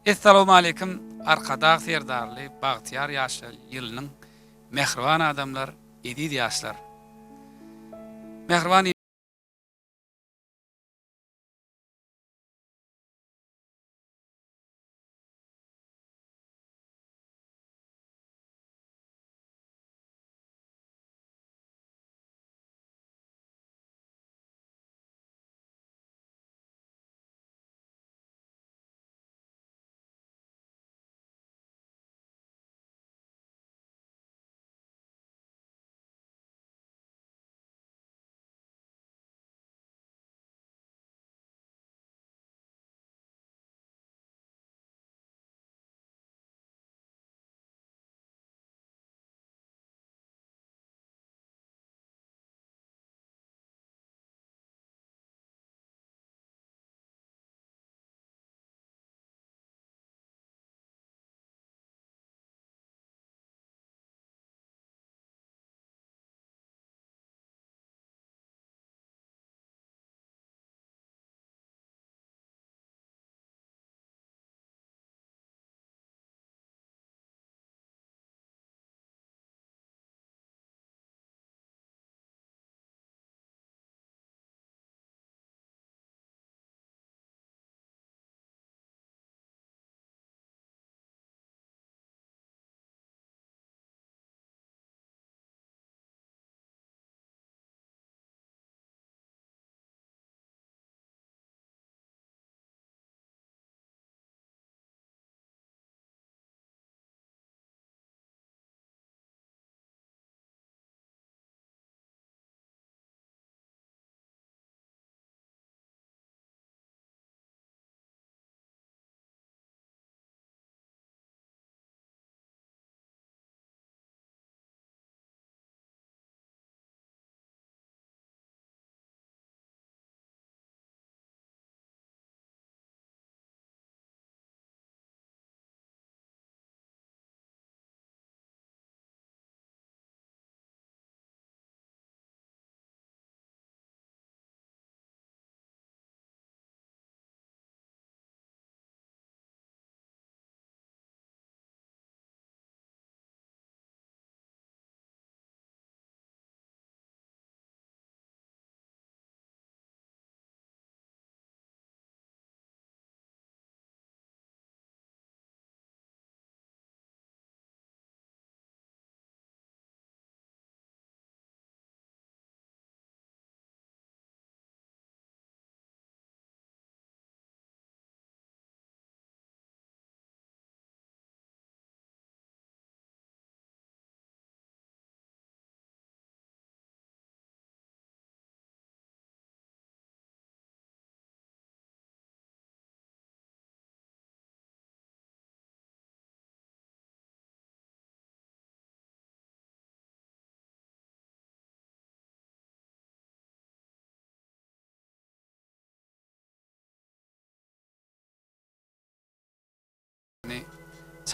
Assalamu alaykum. Arkada serdarly Bagtyar ýaşlar ýylynyň mehriban adamlar, edid ýaşlar. Mehriban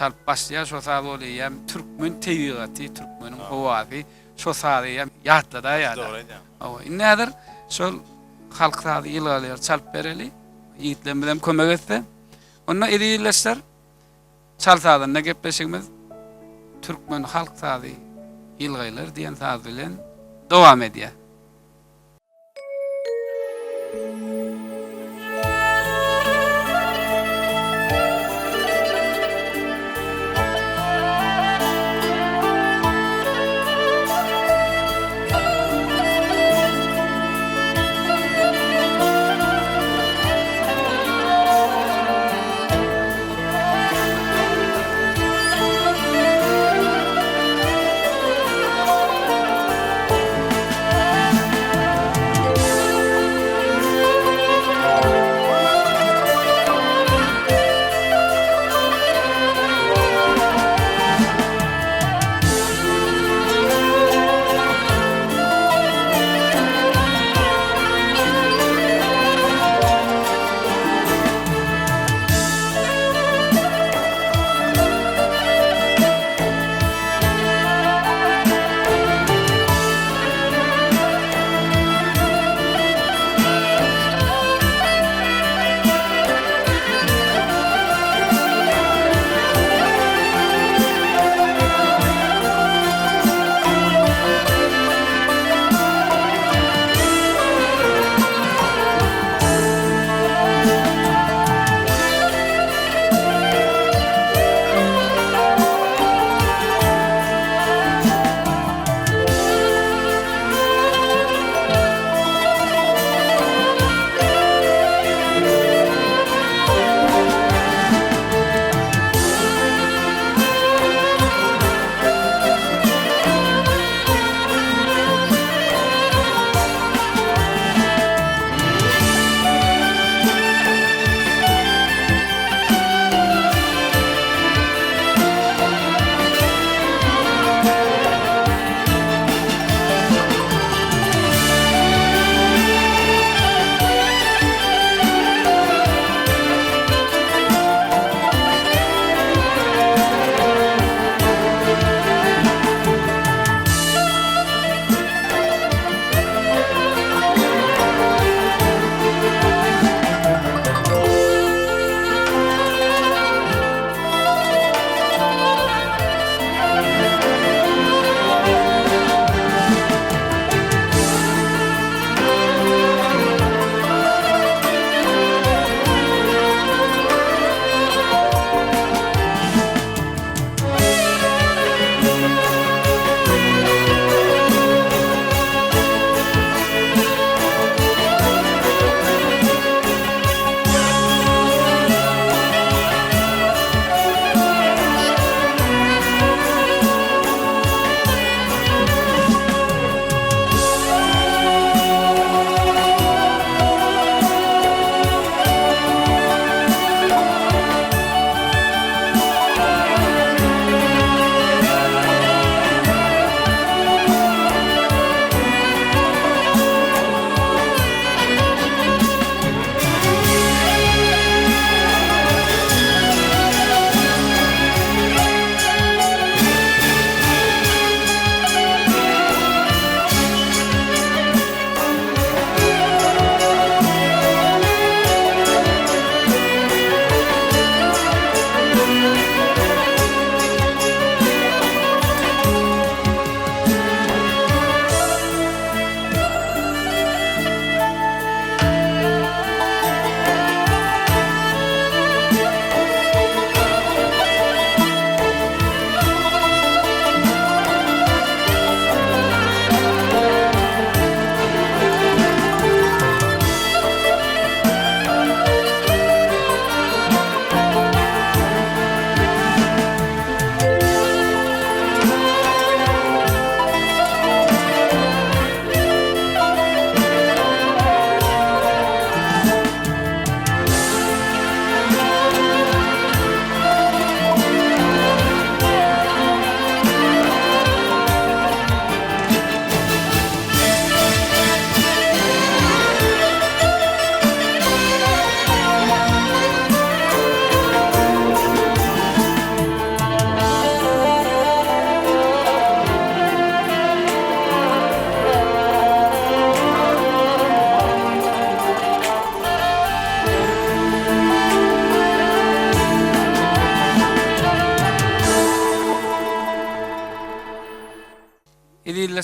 çalp başlaýan şo saat bolýar. Türkmen tebigaty, türkmeniň howaty şo saat ýatla-da ýa-da. Owa, näder? Şol halk saat ýylgalar çalp bereli, ýigitler bilen kömek etse. Onda edilýärler. Çalp saatynda gepleşigimiz türkmen halk saati ýylgalar diýen saat bilen dowam edýär.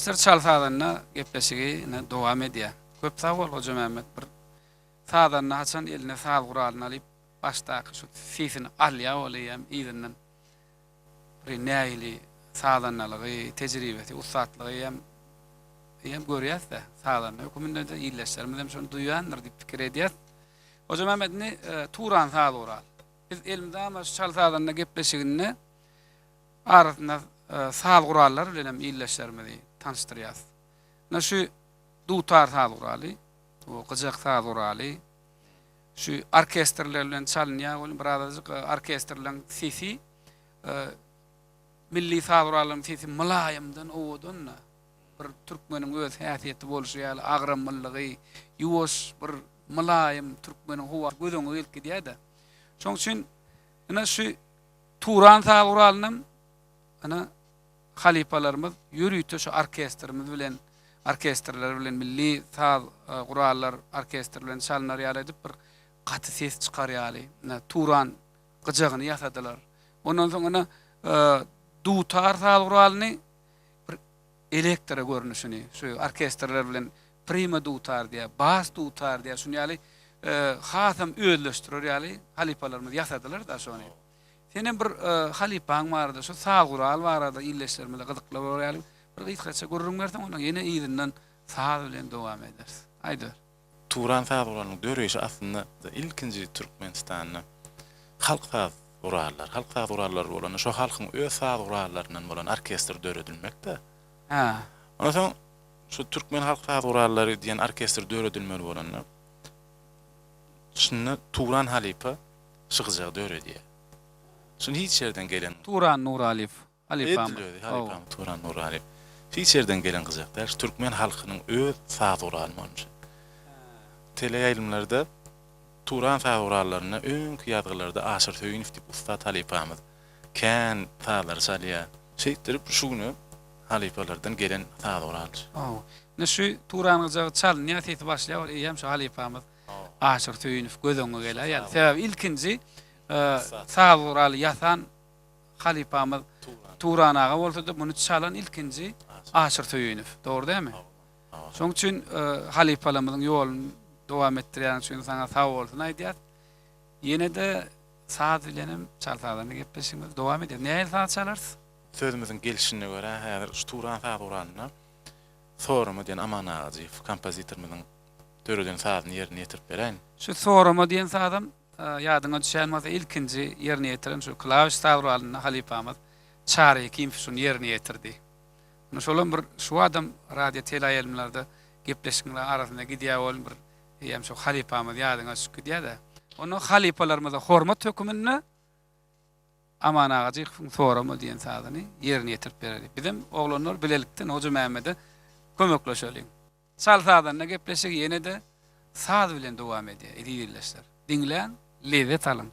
illeşler çal sadanna gepleşigine dowam edýär. Köp sag bol Hoca Mehmet, bir sadanna haçan eline sal guralyny alyp başdaky şu sisini alýa bolýam izinden. Bir näýili sadannalygy, tejribesi, ustatlygy hem görýäs-de sadanna hökümünde de illeşlerimiz hem şonu duýandyr diýip pikir edýär. Hoca Mehmetni Turan sal gural. Biz elimde ama şu çal sadanna gepleşigini arasynda sal gurallar bilen hem illeşlerimizi tanıştırýas. Şu dutar sal guraly, o gyjak sal guraly, şu orkestrler bilen çalynýar bolan birazajyk orkestrlaryň sesi milli sal guralyň sesi mylaýymdan owdan bir türkmeniň öz häsiýeti bolşy ýaly agramlygy, ýuwaş bir mylaýym türkmeniň howa gözüňe gelip gidýär-de. Şoň üçin ina şu Turan sal guralynyň ana halipalarymız ýürüýte şu orkestrler bilen milli saz gurallar orkestr bilen çalynar ýaly edip bir gaty ses çykarýaly. Turan gyjagyny ýasadylar. Ondan soňra dutar saz guralyny bir elektro görnüşini şu orkestrler bilen prima dutar diýär, bas dutar diýär. Şunu ýaly hasam özleşdirir ýaly halipalarymız ýasadylar da şonu. Senin bir halipaň bardy, şu saz gural barada illeşlermede gyzykly bolýaly. Bir gysgaça görürüm bersen onu ýene ýygynden saz bilen dowam edersin. Aýdyr. Turan saz guralanyň döreýişi aslında ilkinji Türkmenistanyň halk saz gurallar, halk saz gurallar bolan, şu halkyň öz saz gurallarynyň bolan orkestr döredilmekde. Ha. Ondan soň şu türkmen halk saz gurallary diýen orkestr döredilmeli bolan. Şunu Turan halipa şygyjak döredýär. Şunu hiç yerden gelen Turan Nuraliyev, halipam. Halipam Turan Nuraliyev. Hiç yerden gelen gyzaklar türkmen halkynyň öz saz guralmany. Teleýaýlymlarda Turan saz gurallaryna öňkü ýazgylarda Aşyr Söýünif diýip ustat halipamyz kän sazlar çalýar. Şeýtirip şunu halipalardan gelen saz guralçy. Ne şu Turan gyjagy çalynýar, sesi başlaýar, hem şu halipamyz Aşyr Söýünif gözüňe gelýär. Ýani sebäbi ilkinji saz guraly ýasan halipamyz Turan aga bolsa-da muny çalan ilkinji Aşyr Söýünif. Dogry dälmi? Şoň üçin halipalarymyzyň ýoluny dowam etdirýän üçin saňa sag bolsun aýdýar. Ýene de saz bilen hem çalsalarny gepleşigimiz dowam eder. Näme saz çalarsy? Sözümizin gelişine göre häzir Turan saz guralyny Sorama diýen Aman Agyýew kompozitorymyzyň döreden sazyny ýerine ýetirip bereň. Şu Sorama diýen sazam ýadyňa düşýän ilkinji ýerine ýetiren şu klawiş saz guralyny halipamyz Çary Kimf şunu ýerine ýetirdi. Şolam bir şu adam radio teleýaýlymlarda gepleşikler arasynda gidýär bolan bir hem şu halipamyz ýadyňa düşüp gidýär-de. Onu halipalarymyza hormat hökümine Aman Agyýew Sorama diýen sazyny ýerine ýetirip berdi. Bizim oglanlar bilelikden Hoca Mehmede kömekleşelim. Çal sazyna gepleşik ýene de saz bilen dowam edýär. Edýärler. Dinleýän, lezzet alın.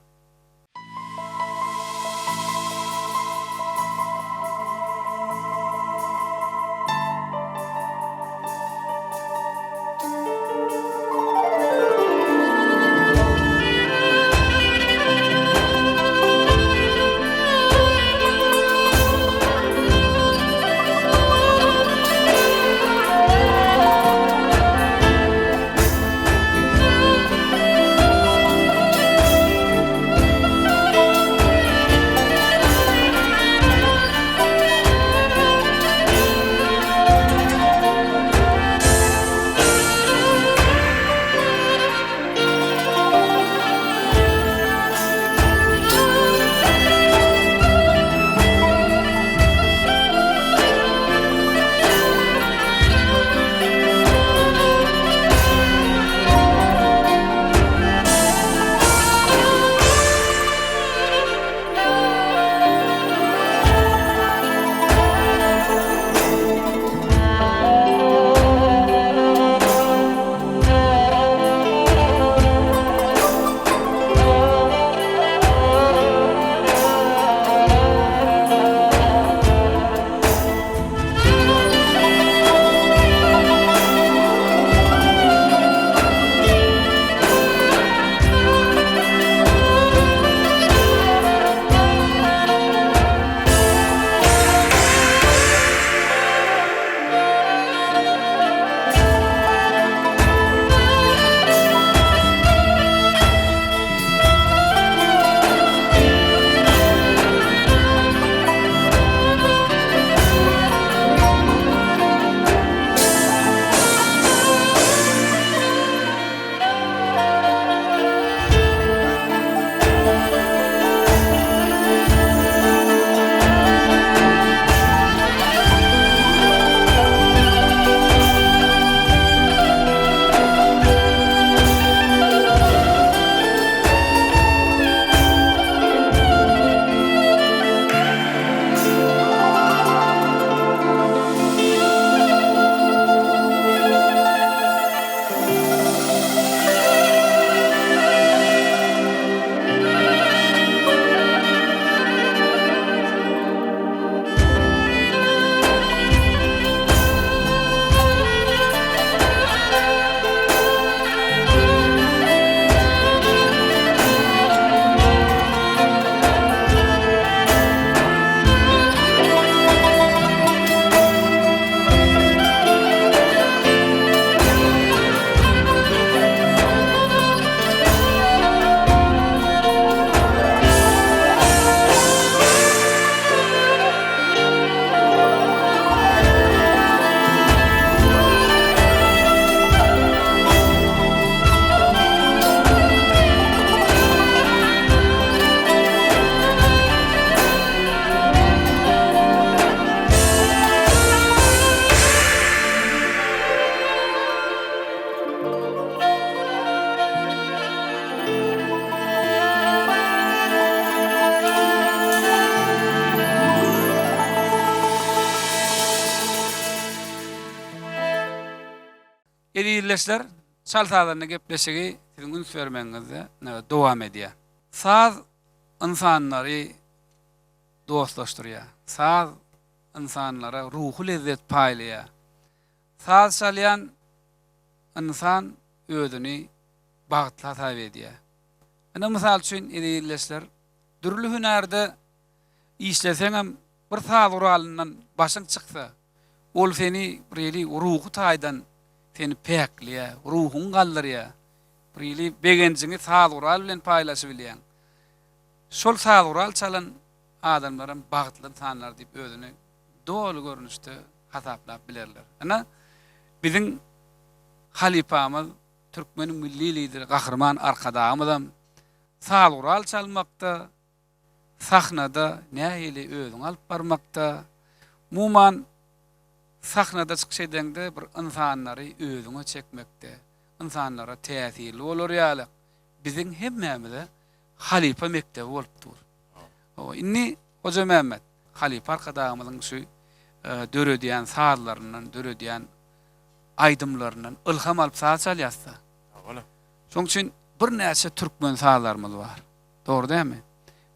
illeşler çal sazlaryna gepleşigi sizin üns vermeňizde dowam edýär. Saz insanlary dostlaşdyrýar. Saz insanlara ruhu lezzet paýlaýar. Saz çalýan insan özüni bagtla taýp edýär. Ana mysal üçin illeşler dürli hünärde işleseň hem bir saz uralyndan başyň çyksa, ol seni birli ruhu taýdan seni pekliýär, ruhun galdyrýar. Birli begençiňi saz ural bilen paýlaşy bilýän. Şol saz ural çalan adamlaryň bagtly insanlar diýip özüni dolu görnüşde hasaplap bilerler. Ana biziň halipamyz Türkmeniň milli lideri Gahrman Arkadağymyzam saz ural çalmakda, sahnada nähili özüň alyp barmakda, muman sahnada çykyş edende bir insanlary özüňe çekmekde, insanlara täsirli bolar ýaly. Biziň hemmemize halipa mektebi bolupdyr. O inni Hoca Mehmet halipa Arkadağymyzyň şu döredýän sazlaryndan, döredýän aýdymlaryndan ilham alyp saz çalýarsa. Şoň üçin bir näçe türkmen sazlarymyz bar. Dogry dämi?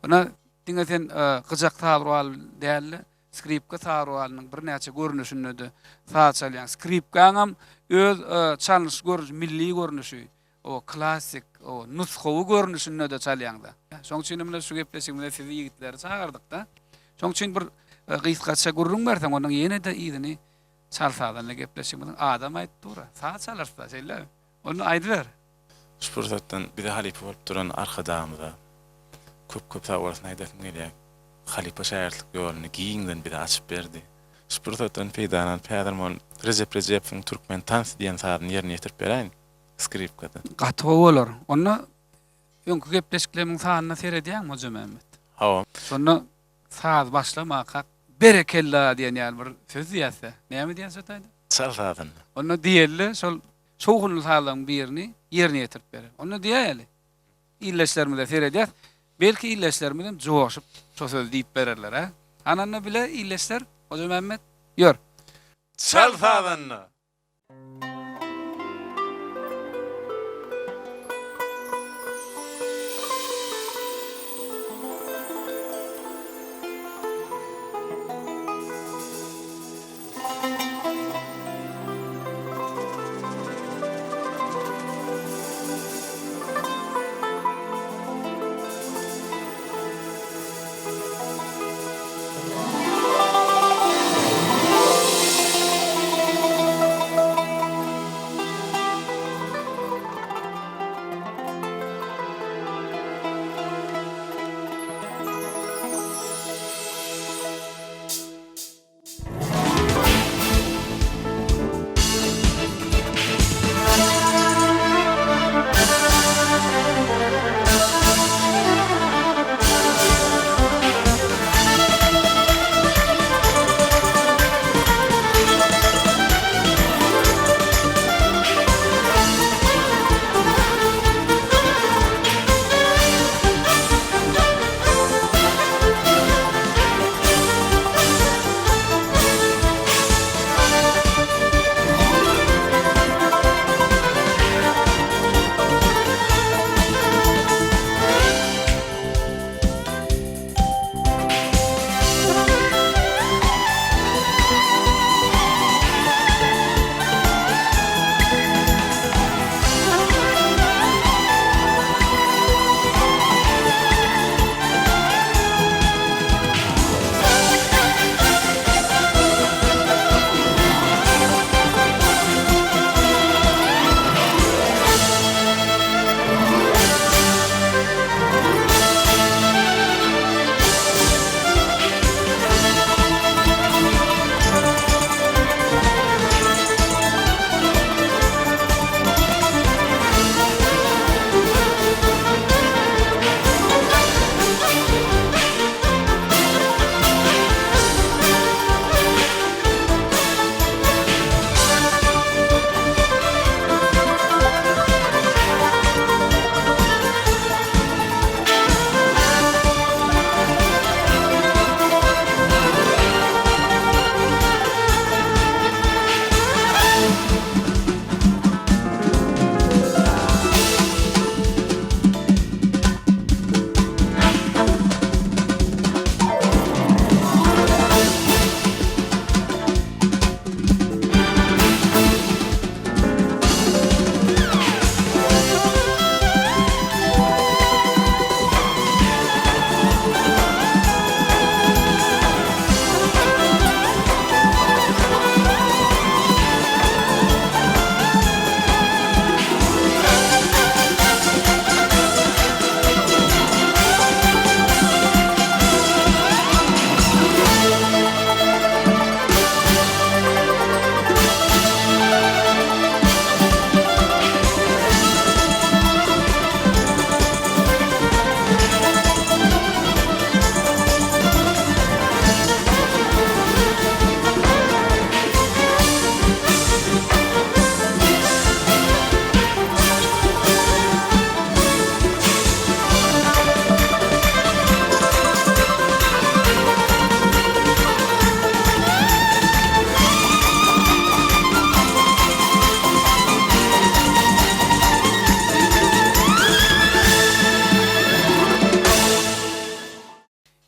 Buna diňesen gyjak saz ural däli, skripka saz uralynyň bir näçe görnüşinde de saz çalýan. Skripkaňam öz çalyş görnüşi, milli görnüşi, o klassik, o nusxawy görnüşinde de çalýanda. Şoň üçin men şu gepleşigimde sizi ýigitleri çağırdyk da. Şoň üçin bir gysgaça gurrun berseň onuň ýene de ýygyny çalsadan gepleşigimiň adam aýtdyr. Saz çalarsa şeýle. Onu aýdylar. Şupursatdan bir de halipa bolup duran Arkadağymyza köp sawarasyny aýdasym gelýär. Halipa şäherlik ýolunu giýinden bir de açyp berdi. Şupursatdan peýdanan Pädermon Recep'in Türkmen tans diýen sazyny ýerine ýetirip berýän skripkada. Gaty bolar. Onu öňkü gepleşikleriň sanyna seredýän Hoca Mehmet. Hawa. Sonra saz başlamak berekella diýen ýaly bir söz diýse. Näme diýen söz aýdy? Çal sazyny. Onu diýerli, şol çoğunlu sağlayan birini yerine yetirip verir. Onu diýeli. İlleşlerimi de seyredýär. Belki illeşlerimi joşup şo söz diýip bererler ha. Ananna bile illeşler Hoca Mehmet ýör. Çal sazyny.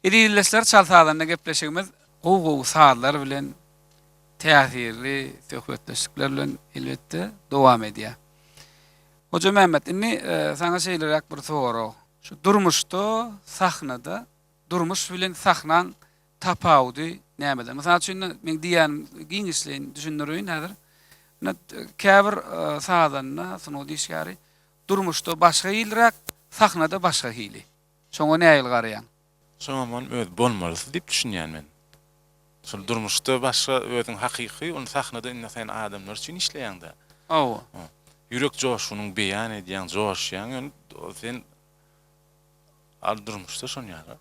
Edilesler çalsadan gepleşigimiz gow saatlar bilen täsirli söhbetleşikler bilen elbetde dowam edýär. Hoca Mehmet, inni sana şeýlerek bir soru. Şu durmuşda, sahnada, durmuş bilen sahnan tapawdy nämeden? Mesela üçin men diýän giňişleýin düşünürüň nädir? Käbir sahadanna, şonu diýişgäri, durmuşda başga ýylrak, sahnada başga hili. Şoňa näýil garaýan? Şoňa öz bolmaly diýip düşünýän men. Şol durmuşda başga özüň hakyky, onu sahnada inne sen adamlar üçin işleýäňde. Owa. Yürek joşunyň beýan edýän joşýan, sen durmuşda şonu ýaly.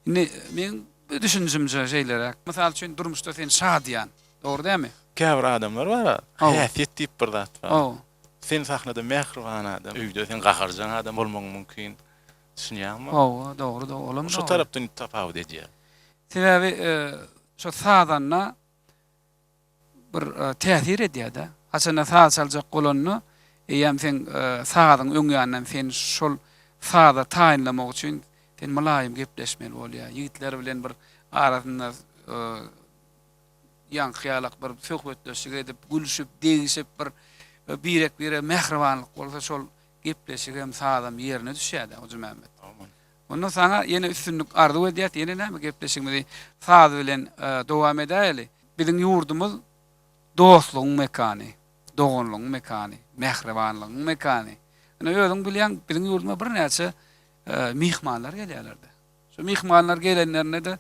Inni men düşünjümje şeýlerek. Mesela üçin durmuşda sen şadýan. Dogry dälmi? Käbir adamlar bar, häsiýet diýip bir zat bar. Owa. Sen sahnada mehriban adam, öýde sen gaharjan adam bolmagy mümkin. Düşünýärmi? Owa, dogry, olam. Şu tarapdan tapawut edýär. Sebebi şu sahadanna bir täsir edýär-de. Haçan saat çaljak bolanny, ýa-ni sen sahadyň öňýändan sen şol sahada taýinlamak üçin sen malaýym gepleşmeli bolýar. Ýigitler bilen bir arasynda ýankyýalak bir söhbetleşik edip, gülüşip, degişip birek bire mehribanlyk bolsa şol gepleşik hem sahadam ýerine düşýär-de Hoca Mehmet. Ondan sana yine üstünlük arzu edýät, yine näme gepleşigimizi sahada bilen dowam edäýeli. Biziň ýurdumyz dostlugyň mekany, dogonlugyň mekany, mehribanlygyň mekany. Ene özüň bilýän biziň ýurduma bir näçe mihmanlar gelýärler-de. Şu mihmanlar gelenlerine de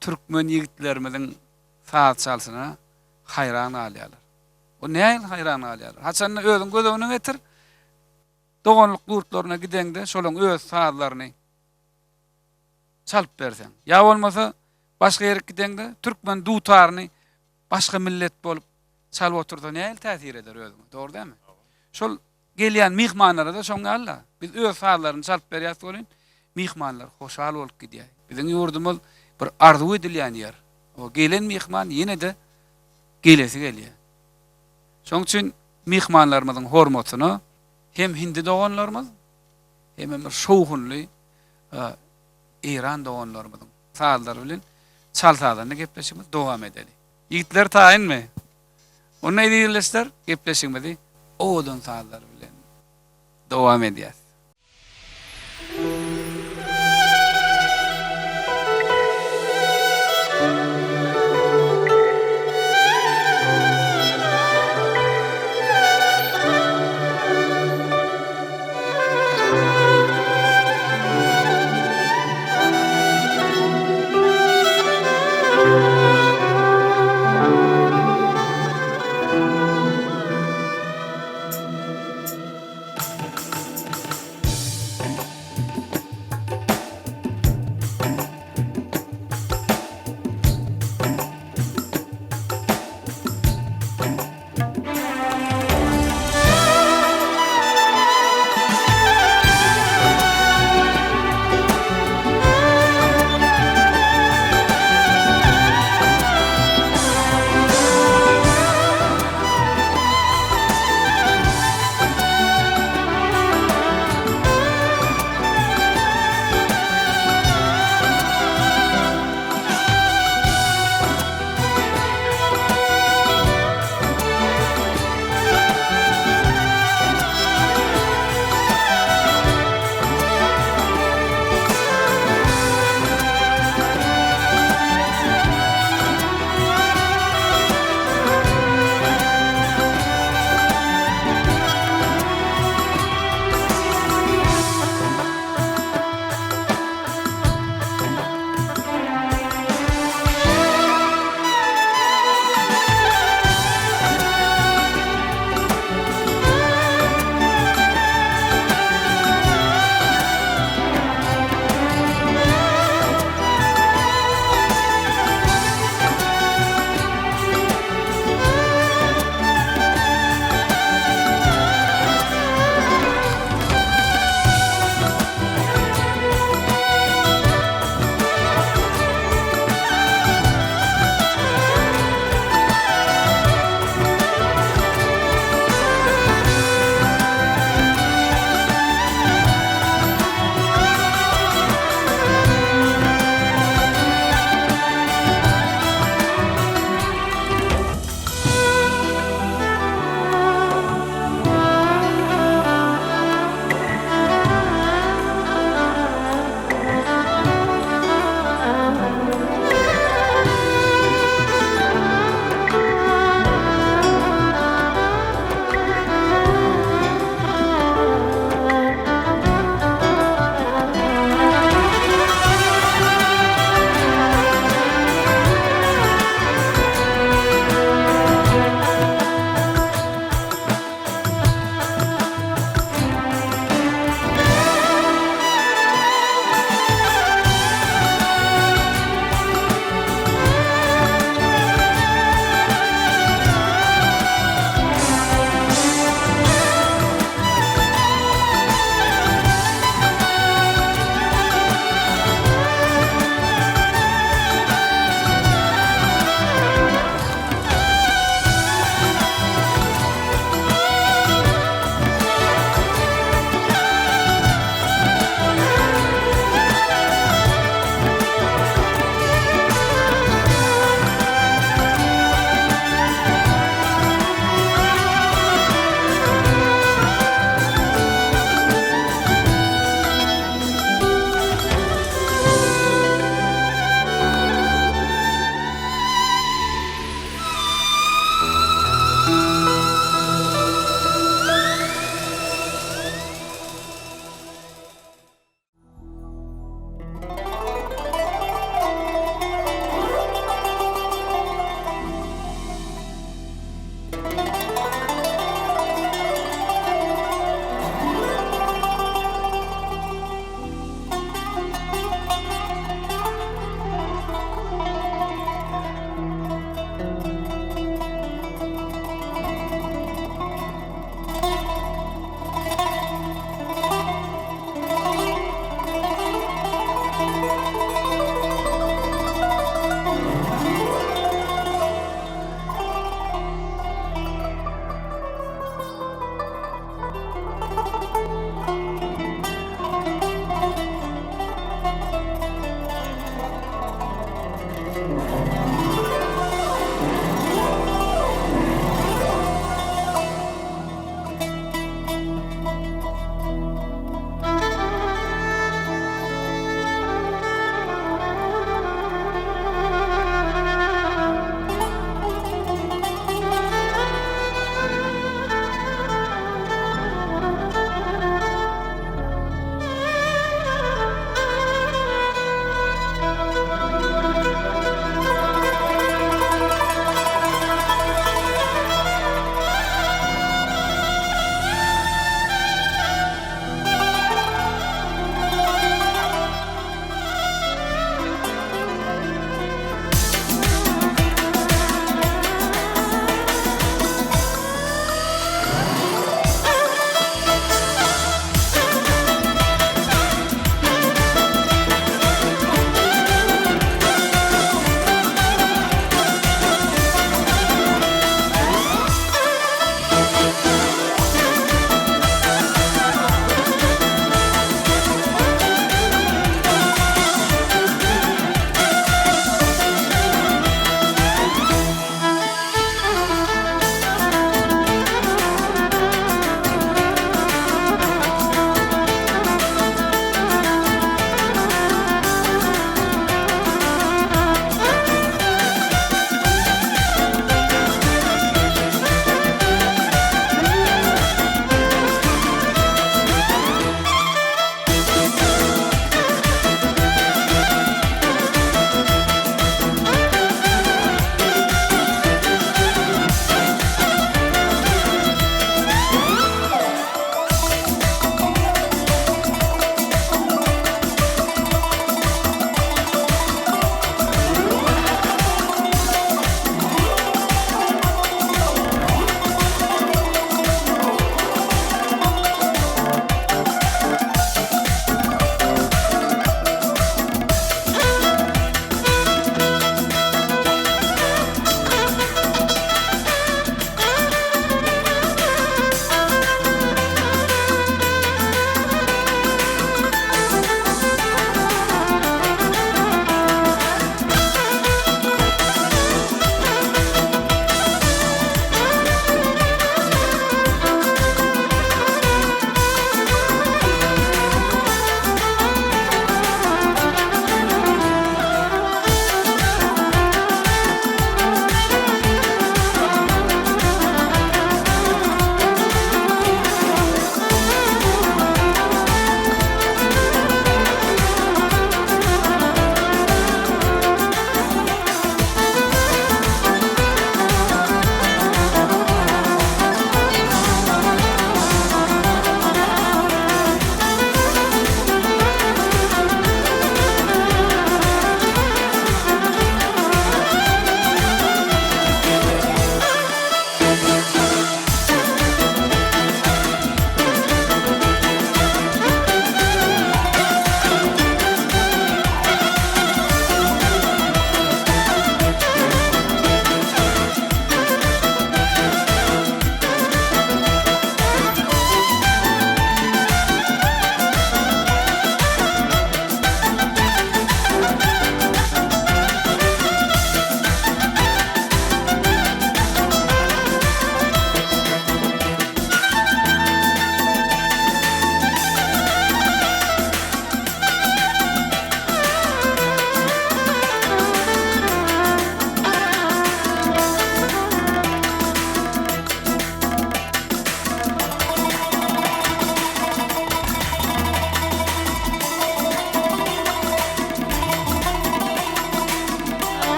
türkmen ýigitlerimiziň saat çalsyna hayran alýarlar. O näil hayran alýarlar? Haçan özüň gözüne getir. Dogonluk ýurtlaryna gideňde şolaň öz saatlaryny çalp bersen. Ya bolmasa başga ýere gideňde türkmen dutaryny başga millet bolup çalp otursa näil täsir eder özüňe? Dogry dälmi? Şol gelýän mihmanlara da şoňa alla. Biz öz saatlaryny çalp berýäs bolyn, mihmanlar hoşal bolup gidýär. Biziň ýurdumyz bir arzu edilýän ýer. O gelen mihman ýene de gelesi gelýär. Şoň üçin mihmanlarymyzyň hormatyny hem hindi doganlarymyz hem bir şowhunly İran doganlarymyzyň saallary bilen çalsadan gepleşigimiz dowam edeli. Ýigitler taýinmi? Onu eýdirler, gepleşigimizi odan saallary bilen dowam edýär.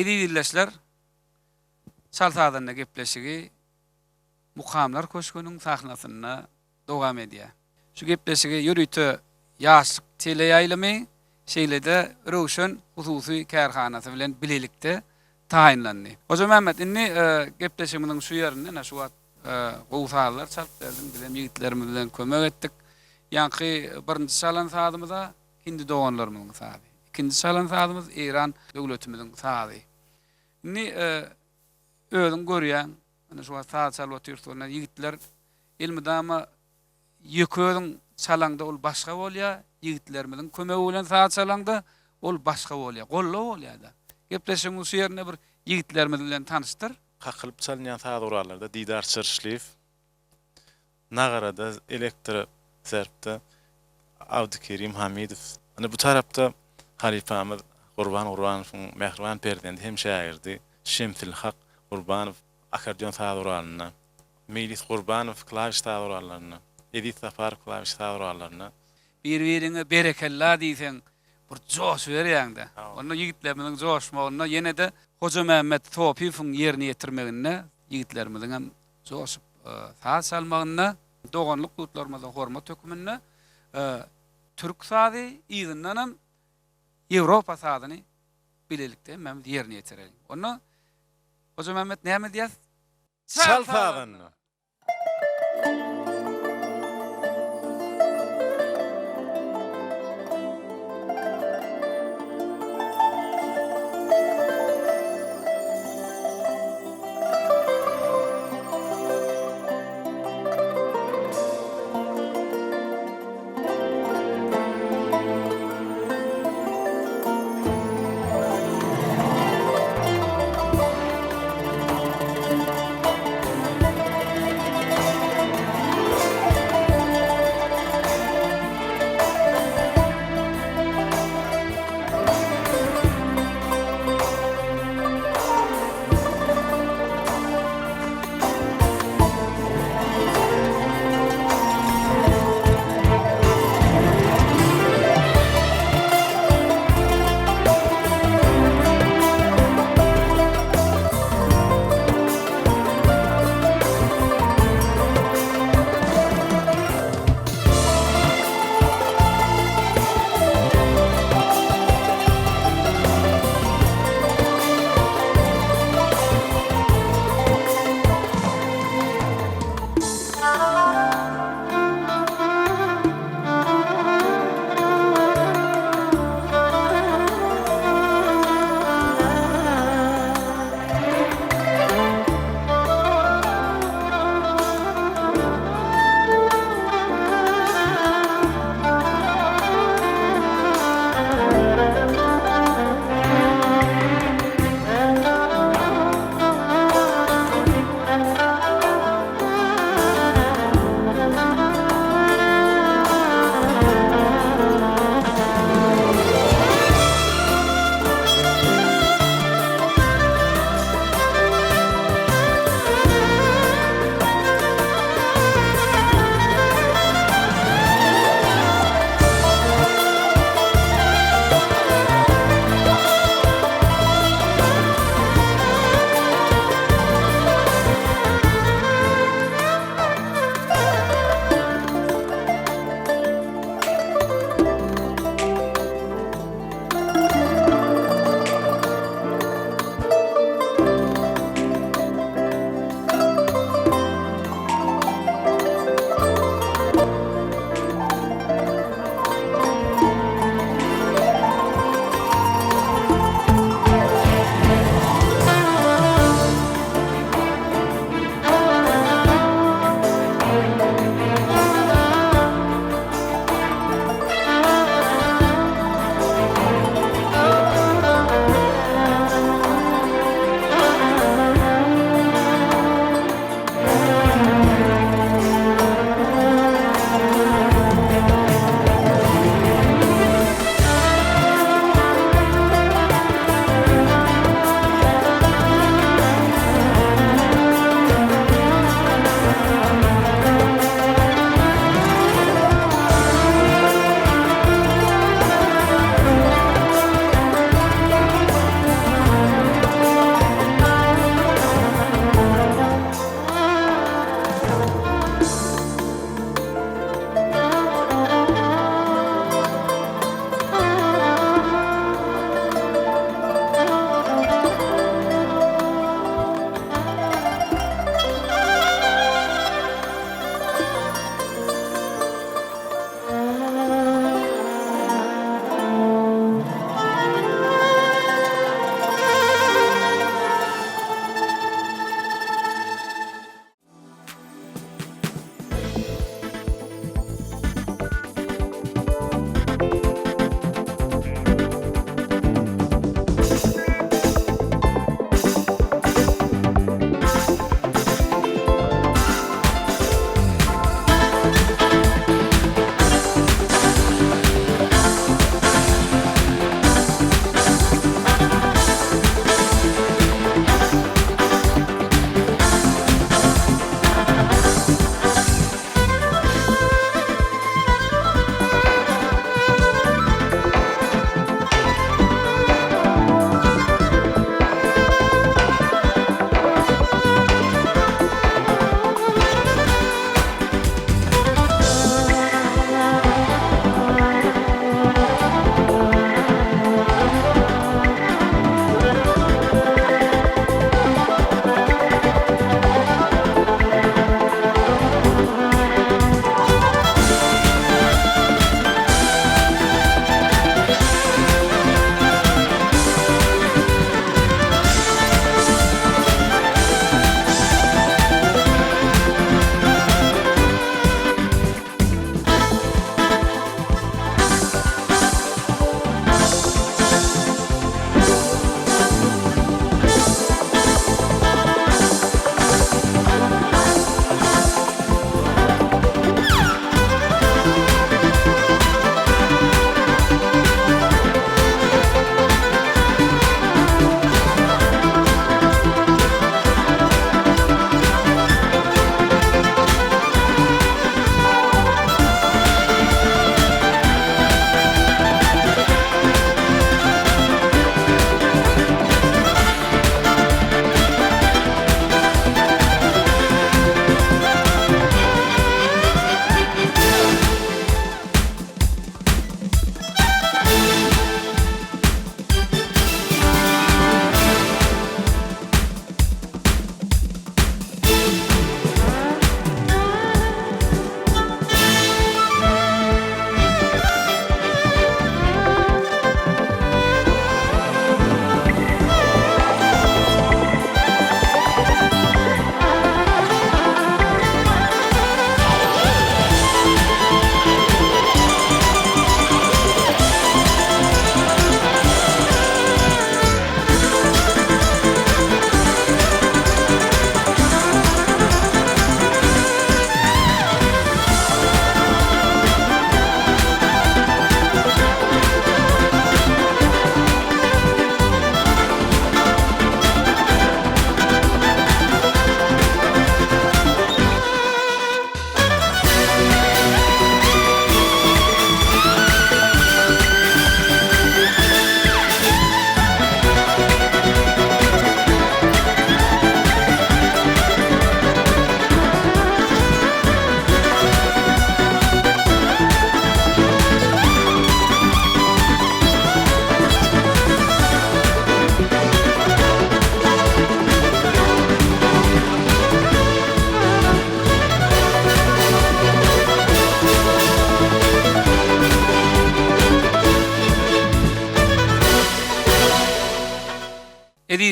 Edildiler. Çaltadanna gepleşigi mukamlar köşkünün sahnasyna dowam edýär. Şu gepleşigi ýürüýte ýaşlyk teleýaýlamy şeýlede Rowşan hususy kärhanasy bilen bilelikde taýinlandy. Hoca Mehmet inni gepleşigimiň şu ýerinde şu wagt gowsalar çalp berdim bilen ýigitlerimiz bilen kömek etdik. Ýanky birinji çalan sadymyza hindi doganlarymyň sady. İkinji çalan sadymyz İran döwletimiziň sady. Inni özüň görýän, ana şu saat çalap oturýar, ýigitler ilmidama ýöküň çalanda ol başga bolýar, ýigitlerimiziň kömegi bilen saat çalanda ol başga bolýar, golla bolýar da. Gepleşiň şu ýerine bir ýigitlerimiz bilen tanışdyr. Kakılıp çalınýan saat urallarda Didar Çyrşliýew, Nagarada elektr zerpde Abdukerim Hamidow. Ana bu tarapda halifamyz Gurban Gurbanowyň Mehriban perdendi hem şairdi. Şemsil Hak Gurbanow akordeon saat uralyna, Melis Gurbanow klawiş saat uralyna, Edith Safar klawiş saat uralyna. Bir-birine berekella diýsen, bir joş berýäňde. Onu ýigitlerimiziň joşmagyna ýene de Hoca Mehmet Topiýowyň ýerine ýetirmegine ýigitlerimiziň hem joşup saat çalmagyna, doganlyk gutlarymyza hormat tökümine türk sady ýygynden hem Ýewropa sadyny bilelikde hem ýerine ýetirelim. Onu Hoca Mehmet näme diýär? Çal sadyny.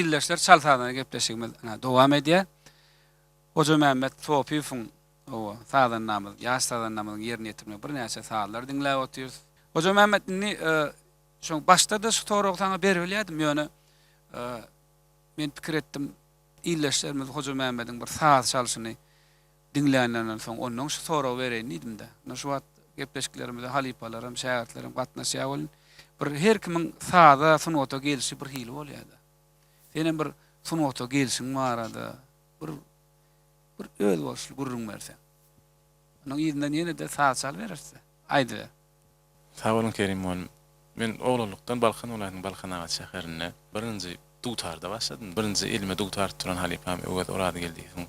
irileşler çaltadan gepleşigimiz dowam edýär. Hoca Mehmet Topifun o sadan namaz, ýaş sadan namazın ýerine ýetirmek bir näçe saatlar dinläp otyrys. Hoca Mehmetni şoň başda da şu torog sana berip bilýärdim ýöne men pikir etdim irileşlerimiz Hoca Mehmet'in bir saat çalyşyny dinlänenden soň onuň şu torog bereýin diýdim de. Şu wagt gepleşiklerimizde halipalaram, şähertlerim gatnaşýar bolun. Bir her kimin saada sunwata gelişi bir hili bolýar. Senin bir sunwata gelişiň barada bir öl bolşy gurrun berse. Onuň ýerinden ýene de saat çal bererse. Aýdy. Sag bolun Kerim oğlum. Men oğlanlykdan Balkan olaýdyň Balkan Agat şäherine birinji dutarda başladym. Birinji ilme dutar turan halipam öwet orada geldiň.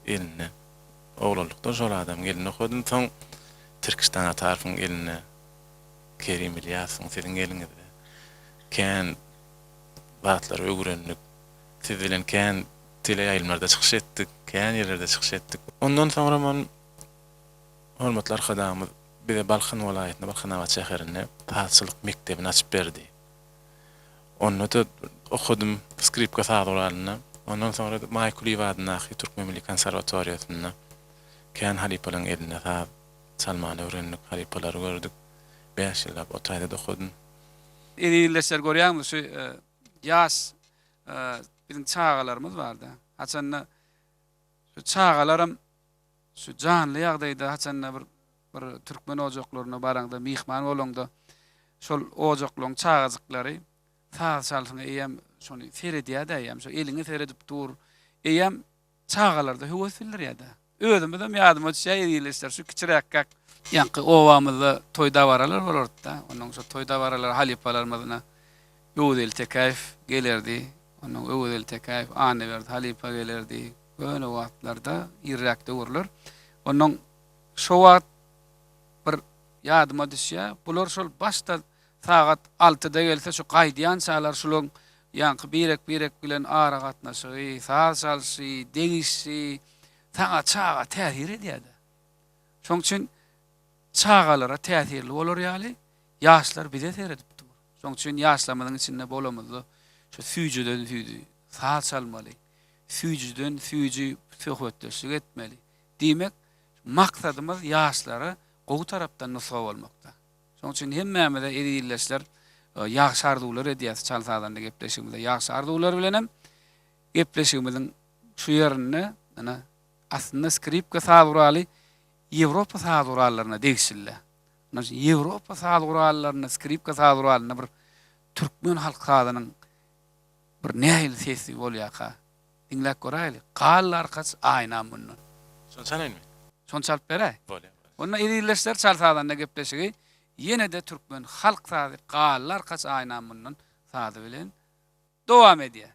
Eline oğlanlykdan şol adam gelini okudum. Soň Türkistan tarafyň eline Kerim Ilyasyň senin eliňde. Kän wagtlar öwrenlik. Siz bilen kän tele ýaýlmlarda çykyş etdik, kän ýerlerde çykyş etdik. Ondan soňra men hormatly arkadaşymyz bize Balkan welaýatyna, Balkan Agat şäherine tahatçylyk mektebini açyp berdi. Onu da okudum skripka sagduralyna. Ondan soňra Maýkuly Wadynahy Türkmen Milli Konserwatoryýasyna kän halipalaryň eline sag çalmany öwrendik, halipalary gördük. 5 ýyl o taýda okudum. Irileşler görýärmiz şu ýaş bizim çağalarımız vardı. Haçanna şu çağalaram şu canlı ýagdaýda haçanna bir Türkmen ojaklaryna baranda mihman bolanda şol ojaklaryň çağajyklary saz çalsyň eýem şonu seredýär-de eýem şu elini seredip dur. Eýem çağalarda höwesliler ýa-da. Özüm bilen ýadyma düşýär irileşler şu kiçiräk ýanky owamyzda toýda baralar bolar da. Onuň şu toýda baralar halipalarymyzna ýöwdel tekayf gelerdi. Onuň öwdel tekayf any berdi, halipa gelerdi. Böyle wagtlarda irrakda urulur. Onuň şu wagt bir ýadyma düşýär. Bular şol başda saat 6-da gelse şu gaýdýan çağlar şularyň ýanky birek bilen ara gatnaşy, saz çalşy, degişi, çağa täsir edýär. Şoň üçin çağalara täsirli bolar ýaly, ýaşlar bize seredip dur. Şoň üçin ýaşlamyň içinde bolamyzdy. Şu süýjüden süýjü saz çalmaly. Süýjüden süýjü söhbetleşik etmeli. Diýmek maksadymyz ýaşlara gowy tarapdan nusga bolmakda. Şoň üçin hemmämize irileşler ýaş arzuwlar edýär çalsadan gepleşigimizde ýaş arzuwlar bilen hem gepleşigimiziň şu ýerine ana aslında skripka sagduraly Ýewropa sagdurallaryna degişiller. Ana Ýewropa sagdurallaryna skripka sagduralyna bir türkmen halkadynyň bir nähil sesi bolýar. Dinläp göräýli. Qallar kaç aýna munun. Şonu çalaýynmy? Şonu çalyp beräý. Bolýar. Onda irileşler çalsadan gepleşigi ýene de türkmen halk sady qallar kaç aýna munun sady bilen dowam edýär.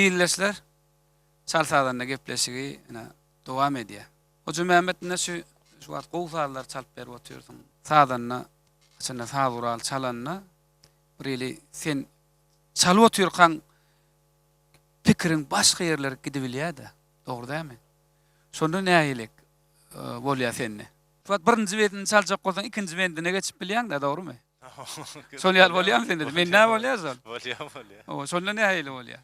iyilleşler çalsadan gepleşigi dowam edýär. Hoca Mehmet şu wagt gowsallar çalp berip oturýarsyň. Sadanna içinde sadural çalanna birili sen çalıp oturýarkan pikirin başga ýerlere gidip bilýär-de. Dogry dämi? Şonda näýelik bolýar senne? Birinji bendini çaljak bolsaň ikinji bendine geçip bilýär-de, dogrymy? Şol ýaly bolýarmy sende? Men näme bolýar şol? Bolýar. O şonda näýeli bolýar?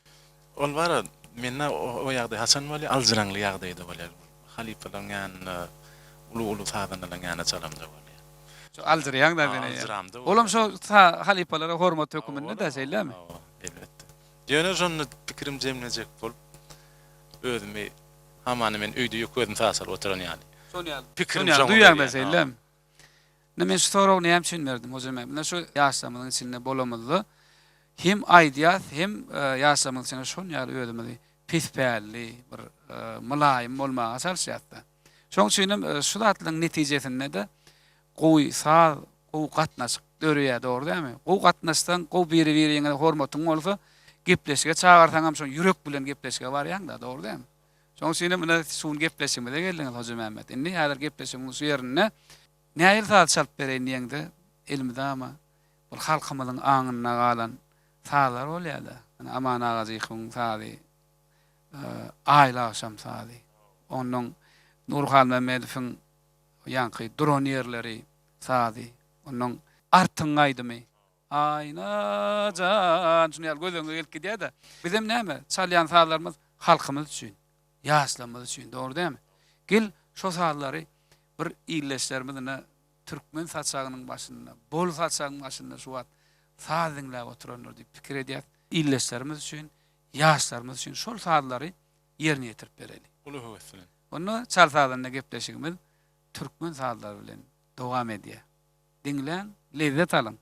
Ol bara menne o ýagdaý hasan bolýar, alzyraňly ýagdaýda bolýar. Halifalaryň ýanyna ulu sadanlaryň ýanyna çalamda bolýar. Şu alzyraýan da beni. Alzyramda. Olam şu halifalara hormat hökümünde de seýlämi? Elbetde. Ýöne şonu pikirim jemlejek bolup özümi hamany men öýde ýökürdüm tasal oturan ýaly. Şol ýaly. Pikirim duýan da seýlämi? Men şu soragyny hem düşünmerdim hocam. Men şu ýaşamyň içinde bolamyzdy. Hem aýdýas, hem ýaşamyň içinde şol ýaly özümi pispäli bir mylaýym bolmaga çalışýardy. Şoň üçin şu zatlyň netijesinde de gowy sağ, gowy gatnaşyk dörýär, dogry dämi? Gowy gatnaşdan gowy biri-biriňe hormatyň bolsa, gepleşige çağırsaň hem şo ýürek bilen gepleşige barýaň da, dogry dämi? Şoň üçin mene şuň gepleşigime de geldiňiz Hoca Mehmet. Indi häzir gepleşigimiz şu ýerine näýil zat çalyp bereýin diýende elimde ama bu halkymyzyň aňyna galan salar bolýar-da. Aman agazykyň sady, aýla akşam sady. Onuň Nurhan Mehmediň ýanky dron ýerleri sady. Onuň artyň aýdymy. Aynacan şunu ýaly gözüňe gelip gidýär-de. Bizim näme? Çalýan salarymyz halkymyz üçin, ýaşlarymyz üçin, dogry dämi? Gel şo salary bir iyleşlerimizni türkmen saçagynyň başynda, bol saçagynyň başynda şu wagt sadyňla oturanlar diýip pikir edýär. İlleşlerimiz üçin, ýaşlarymyz üçin şol salary ýerine ýetirip bereli. Ulu höweslen. Onu çalsadan gepleşigimiz türkmen salary bilen dowam edýär. Diňlen, lezzet alın.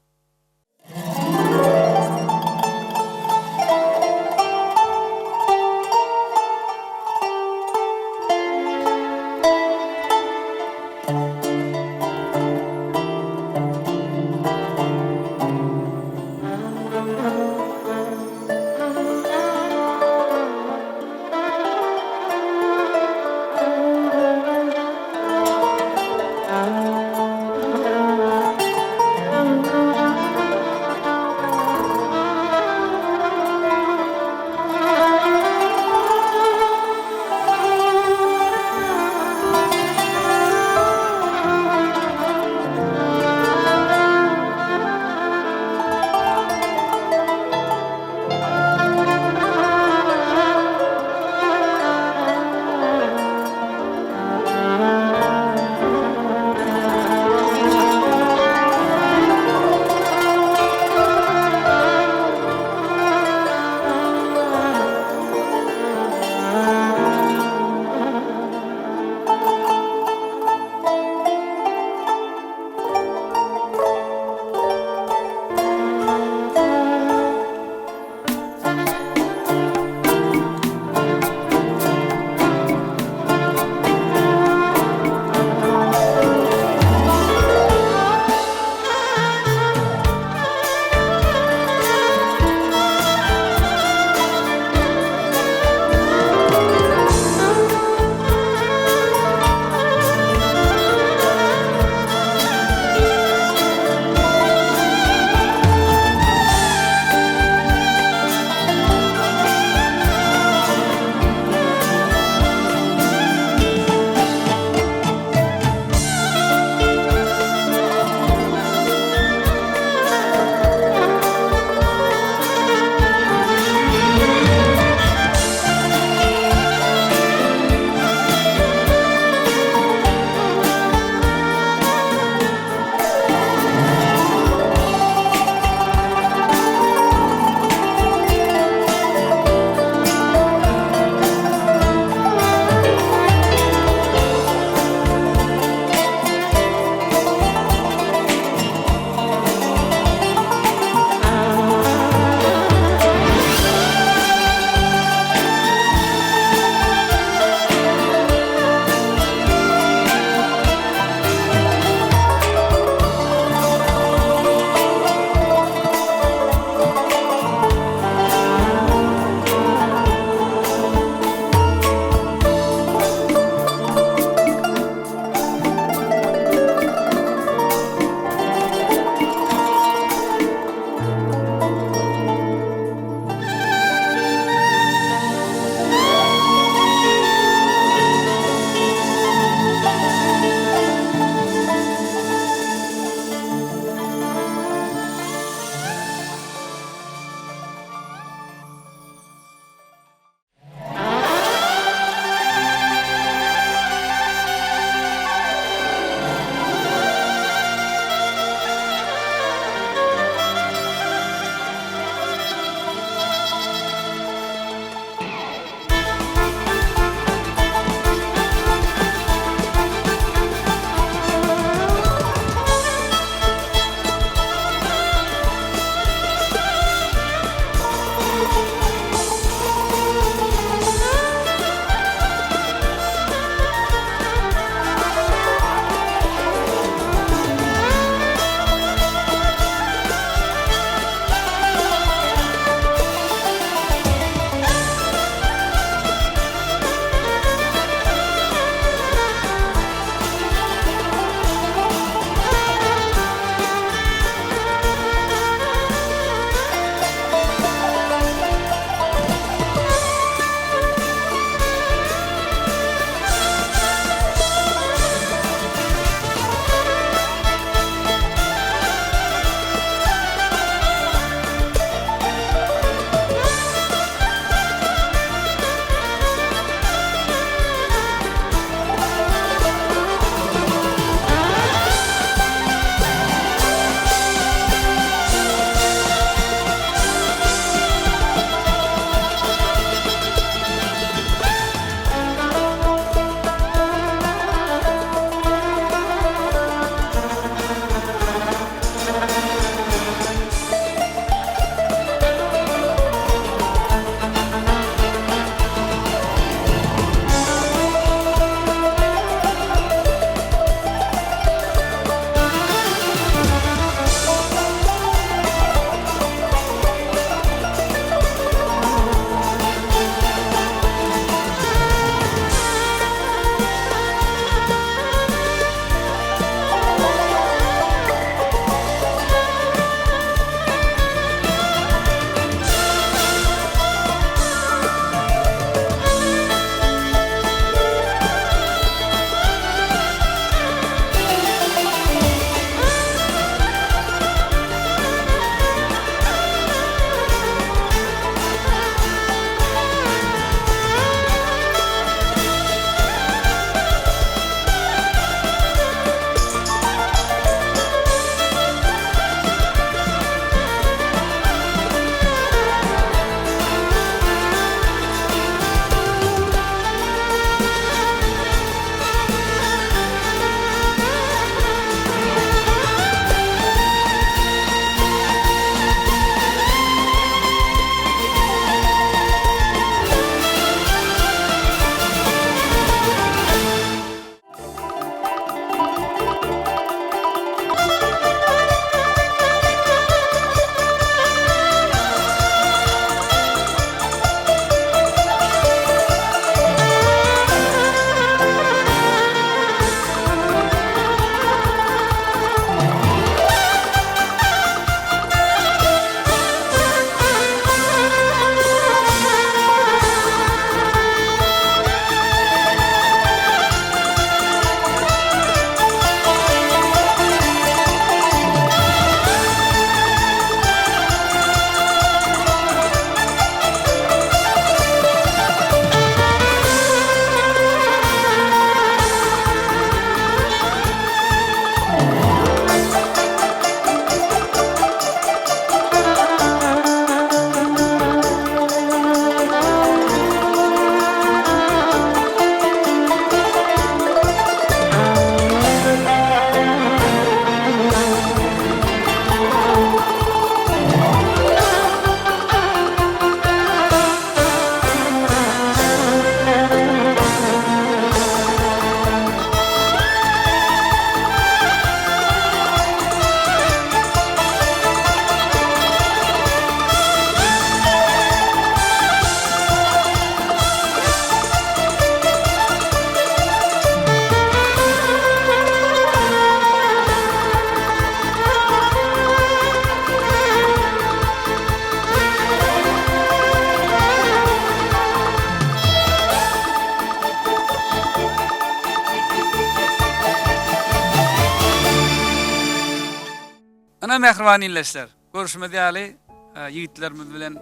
mehriban illeşler. Görüşme diýeli ýigitlerimiz bilen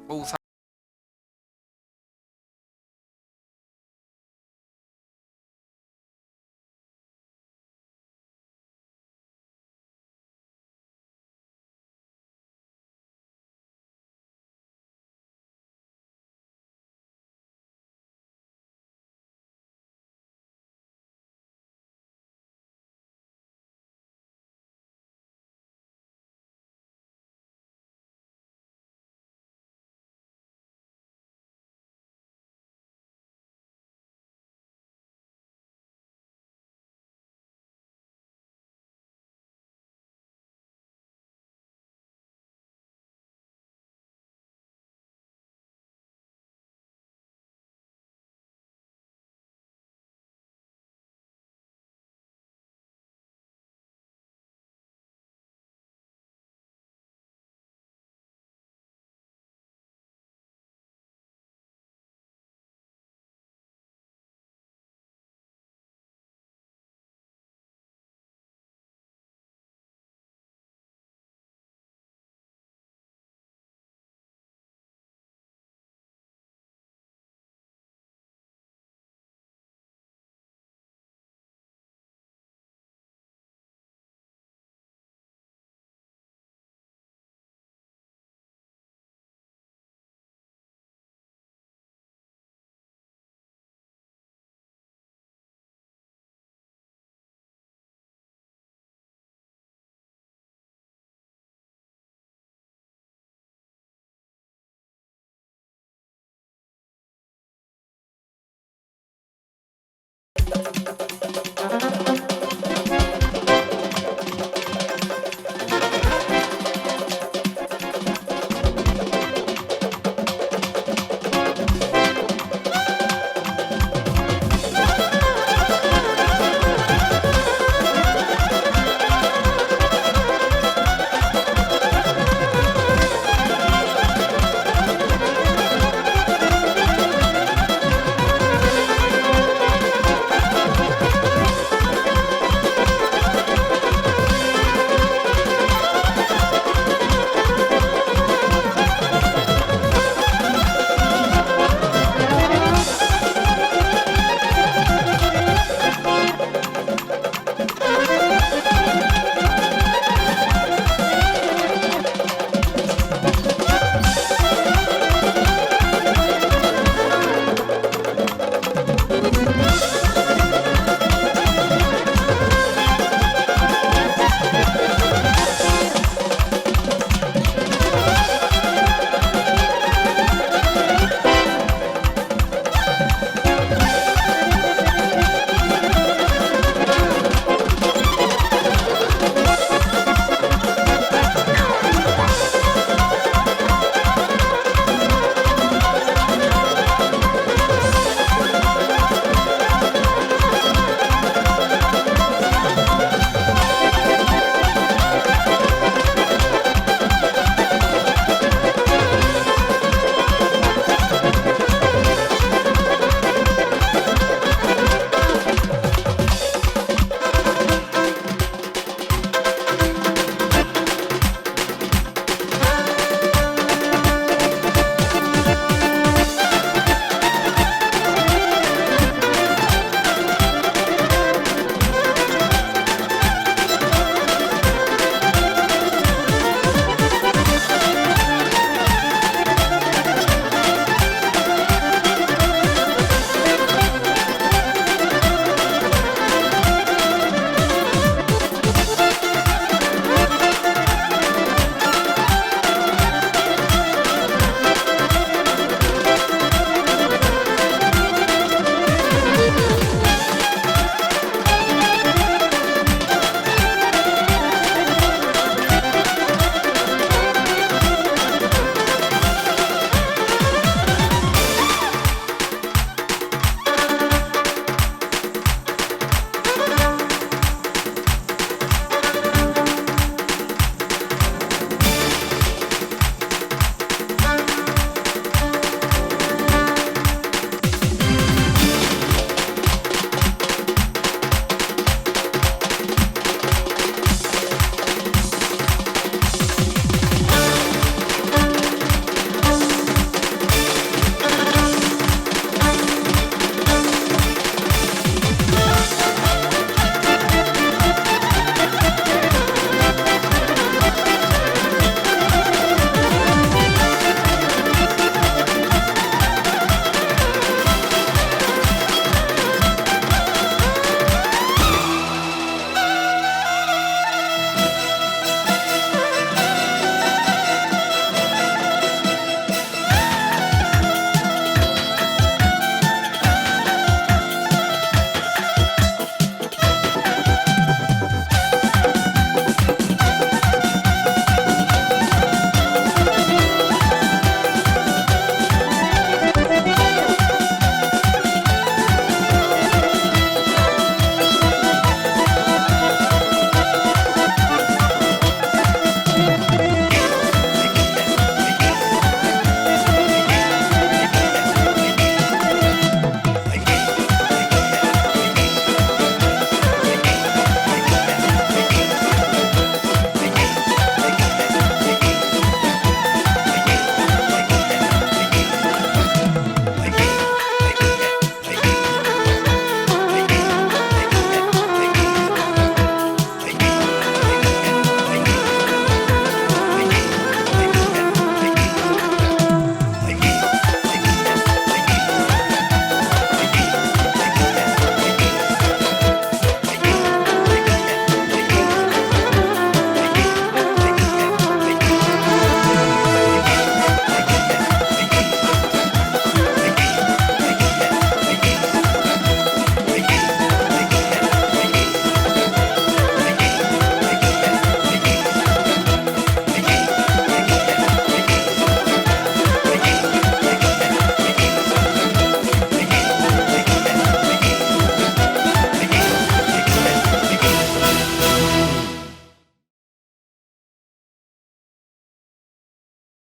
bu